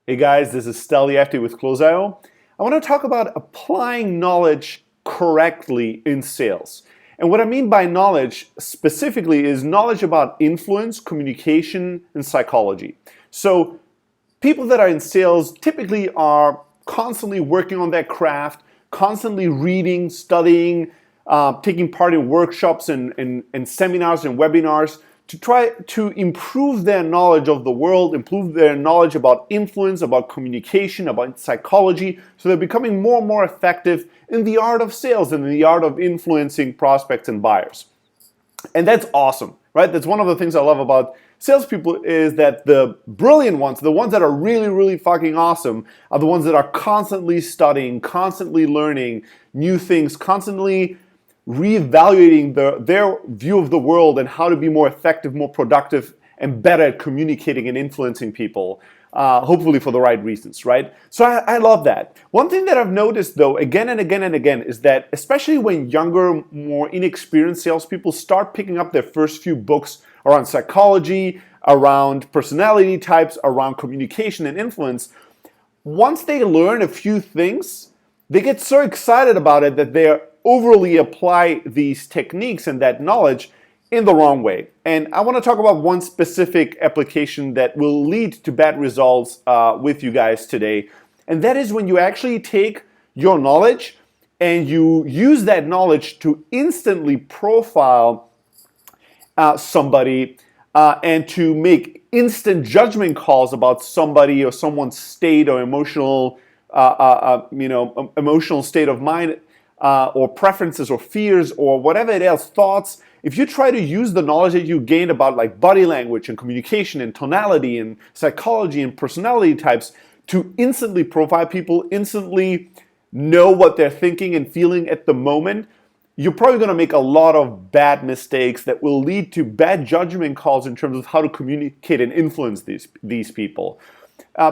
Hey guys, this is Steliefte with Close.io. I want to talk about applying knowledge correctly in sales. And what I mean by knowledge specifically is knowledge about influence, communication, and psychology. So people that are in sales typically are constantly working on their craft, constantly reading, studying, taking part in workshops and seminars and webinars to try to improve their knowledge of the world, improve their knowledge about influence, about communication, about psychology, so they're becoming more and more effective in the art of sales and in the art of influencing prospects and buyers. And that's awesome, right? That's one of the things I love about salespeople is that the brilliant ones, the ones that are really, really fucking awesome, are the ones that are constantly studying, constantly learning new things, constantly reevaluating their view of the world and how to be more effective, more productive, and better at communicating and influencing people, hopefully for the right reasons, right? So I love that. One thing that I've noticed though, again and again and again, is that especially when younger, more inexperienced salespeople start picking up their first few books around psychology, around personality types, around communication and influence, once they learn a few things, they get so excited about it that they're overly apply these techniques and that knowledge in the wrong way. And I want to talk about one specific application that will lead to bad results with you guys today. And that is when you actually take your knowledge and you use that knowledge to instantly profile somebody and to make instant judgment calls about somebody or someone's state or emotional state of mind, or preferences or fears or whatever it is, thoughts. If you try to use the knowledge that you gained about like body language and communication and tonality and psychology and personality types to instantly profile people, instantly know what they're thinking and feeling at the moment, you're probably going to make a lot of bad mistakes that will lead to bad judgment calls in terms of how to communicate and influence these people.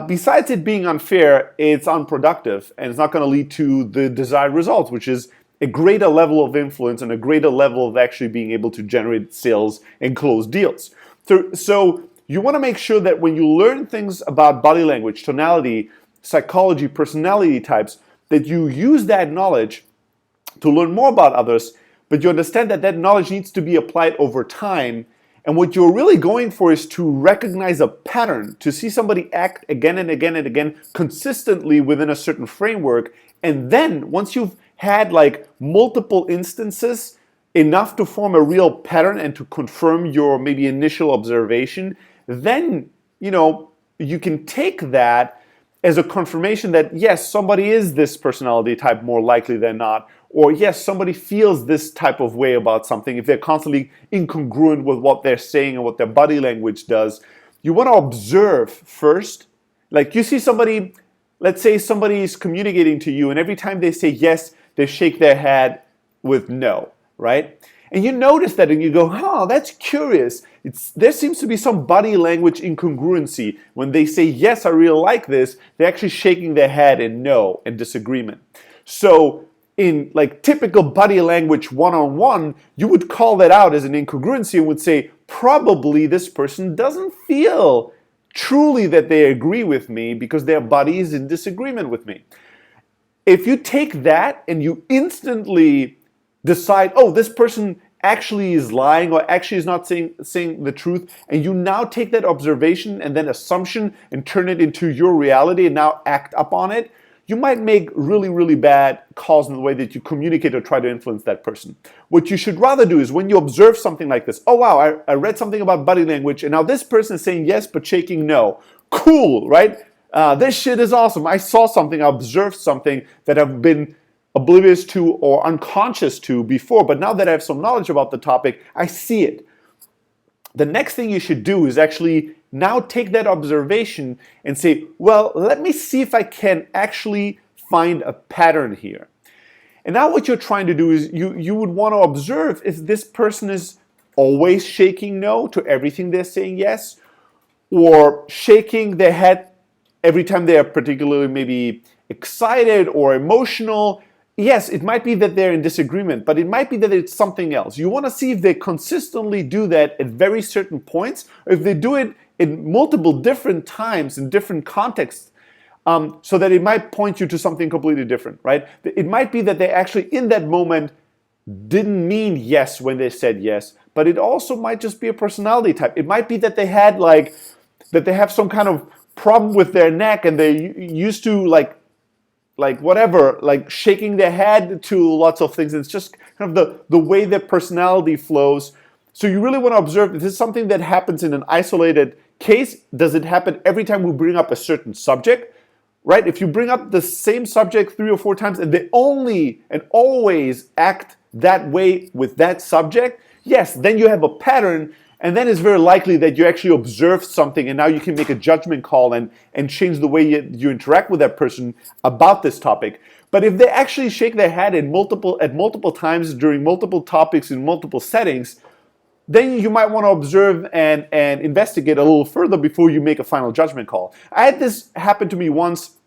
Besides it being unfair, it's unproductive and it's not going to lead to the desired results, which is a greater level of influence and a greater level of actually being able to generate sales and close deals. So you want to make sure that when you learn things about body language, tonality, psychology, personality types, that you use that knowledge to learn more about others, but you understand that that knowledge needs to be applied over time. And what you're really going for is to recognize a pattern, to see somebody act again and again and again consistently within a certain framework. And then once you've had like multiple instances, enough to form a real pattern and to confirm your maybe initial observation, then you can take that as a confirmation that yes, somebody is this personality type more likely than not. Or yes, somebody feels this type of way about something if they're constantly incongruent with what they're saying and what their body language does. You want to observe first. Like you see somebody, let's say somebody is communicating to you and every time they say yes, they shake their head with no, right? And you notice that and you go, that's curious. There seems to be some body language incongruency. When they say yes, I really like this, they're actually shaking their head in no and disagreement. So in like typical body language one-on-one, you would call that out as an incongruency and would say, probably this person doesn't feel truly that they agree with me because their body is in disagreement with me. If you take that and you instantly decide, this person actually is lying or actually is not saying the truth, and you now take that observation and then assumption and turn it into your reality and now act upon it, you might make really, really bad calls in the way that you communicate or try to influence that person. What you should rather do is when you observe something like this, I read something about body language and now this person is saying yes but shaking no. Cool, right? This shit is awesome. I saw something, I observed something that I've been oblivious to or unconscious to before, but now that I have some knowledge about the topic, I see it. The next thing you should do is actually now take that observation and say, well, let me see if I can actually find a pattern here. And now what you're trying to do is you would want to observe if this person is always shaking no to everything they're saying yes, or shaking their head every time they are particularly maybe excited or emotional. Yes, it might be that they're in disagreement, but it might be that it's something else. You want to see if they consistently do that at very certain points, or if they do it in multiple different times in different contexts so that it might point you to something completely different, right? It might be that they actually, in that moment, didn't mean yes when they said yes, but it also might just be a personality type. It might be that they had that they have some kind of problem with their neck and they used to whatever, like shaking their head to lots of things. It's just kind of the way their personality flows. So you really want to observe, is this something that happens in an isolated case? Does it happen every time we bring up a certain subject? Right? If you bring up the same subject 3 or 4 times and they only and always act that way with that subject, yes, then you have a pattern, and then it's very likely that you actually observed something and now you can make a judgment call and change the way you interact with that person about this topic. But if they actually shake their head at multiple times during multiple topics in multiple settings, then you might want to observe and investigate a little further before you make a final judgment call. I had this happen to me once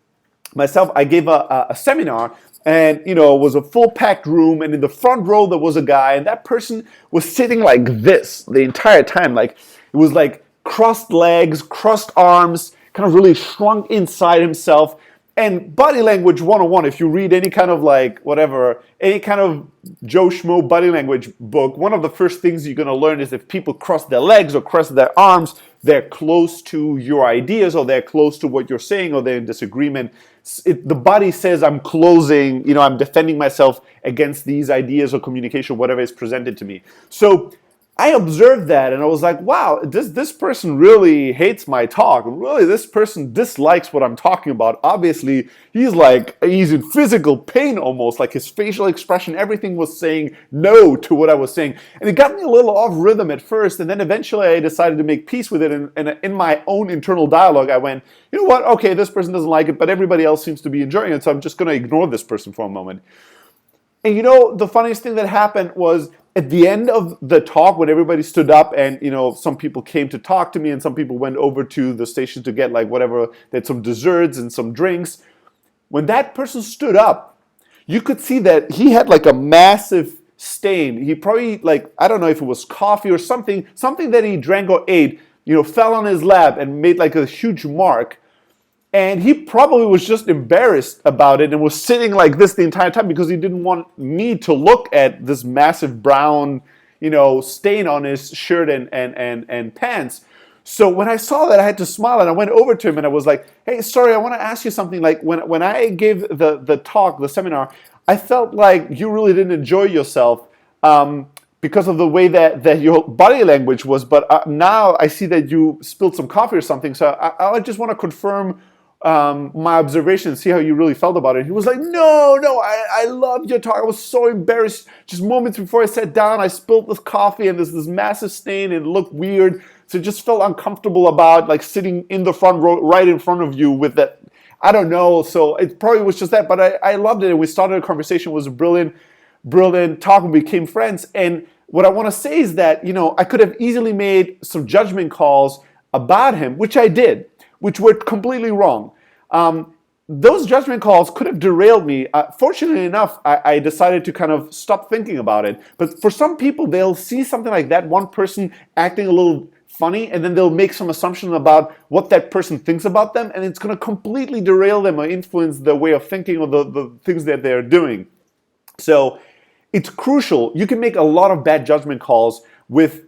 myself. I gave a seminar, and it was a full packed room, and in the front row there was a guy, and that person was sitting like this the entire time. Like, it was like crossed legs, crossed arms, kind of really shrunk inside himself. And body language 101, if you read any kind of any kind of Joe Schmo body language book, one of the first things you're going to learn is if people cross their legs or cross their arms, they're close to your ideas, or they're close to what you're saying, or they're in disagreement. The body says, I'm closing, I'm defending myself against these ideas or communication, whatever is presented to me. So I observed that and I was like, wow, this person really hates my talk. Really, this person dislikes what I'm talking about. Obviously, he's in physical pain almost, like his facial expression, everything was saying no to what I was saying. And it got me a little off rhythm at first, and then eventually I decided to make peace with it. And in my own internal dialogue, I went, you know what, okay, this person doesn't like it, but everybody else seems to be enjoying it, so I'm just going to ignore this person for a moment. And the funniest thing that happened was, at the end of the talk, when everybody stood up and, some people came to talk to me and some people went over to the station to get whatever, they had some desserts and some drinks. When that person stood up, you could see that he had a massive stain. He probably, I don't know if it was coffee or something that he drank or ate, fell on his lap and made a huge mark. And he probably was just embarrassed about it and was sitting like this the entire time because he didn't want me to look at this massive brown, stain on his shirt and pants. So when I saw that, I had to smile, and I went over to him and I was like, hey, sorry, I want to ask you something. When I gave the talk, the seminar, I felt like you really didn't enjoy yourself because of the way that your body language was. But now I see that you spilled some coffee or something. So I just want to confirm my observation, see how you really felt about it. He was like, no, I loved your talk. I was so embarrassed. Just moments before I sat down, I spilled this coffee and there's this massive stain and it looked weird. So it just felt uncomfortable about sitting in the front row right in front of you with that. I don't know. So it probably was just that, but I loved it. And we started a conversation. It was a brilliant talk. We became friends. And what I want to say is that, I could have easily made some judgment calls about him, which I did, which were completely wrong. Those judgment calls could have derailed me. Fortunately enough, I decided to kind of stop thinking about it. But for some people, they'll see something like that, one person acting a little funny, and then they'll make some assumption about what that person thinks about them, and it's going to completely derail them or influence their way of thinking or the things that they're doing. So it's crucial. You can make a lot of bad judgment calls with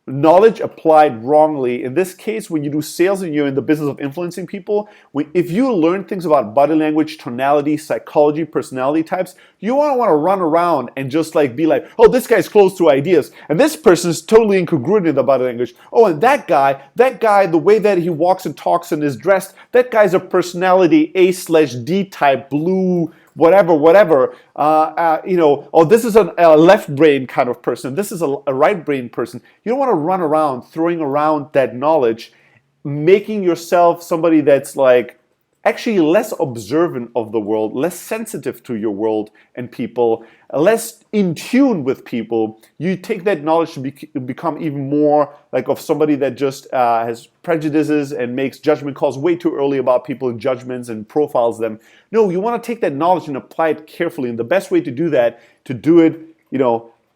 knowledge applied wrongly. In this case, when you do sales and you're in the business of influencing people, if you learn things about body language, tonality, psychology, personality types, you want to run around and just be like, oh, this guy's close to ideas, and this person is totally incongruent in the body language. Oh, and that guy, the way that he walks and talks and is dressed, that guy's a personality A/D type, blue, whatever, or this is a left brain kind of person, this is a right brain person. You don't want to run around throwing around that knowledge, making yourself somebody that's actually less observant of the world, less sensitive to your world and people, less in tune with people. You take that knowledge to become even more of somebody that just has prejudices and makes judgment calls way too early about people and judgments and profiles them. No, you want to take that knowledge and apply it carefully. And the best way to do that, to do it,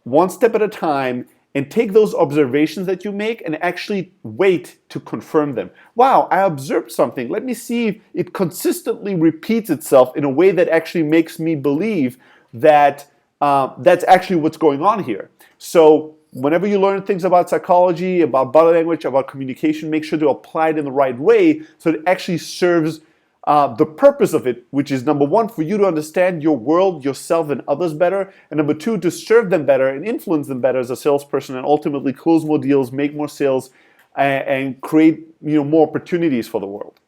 one step at a time, and take those observations that you make and actually wait to confirm them. Wow, I observed something. Let me see if it consistently repeats itself in a way that actually makes me believe that that's actually what's going on here. So whenever you learn things about psychology, about body language, about communication, make sure to apply it in the right way so it actually serves the purpose of it, which is number one, for you to understand your world, yourself, and others better, and number two, to serve them better and influence them better as a salesperson, and ultimately close more deals, make more sales, and create more opportunities for the world.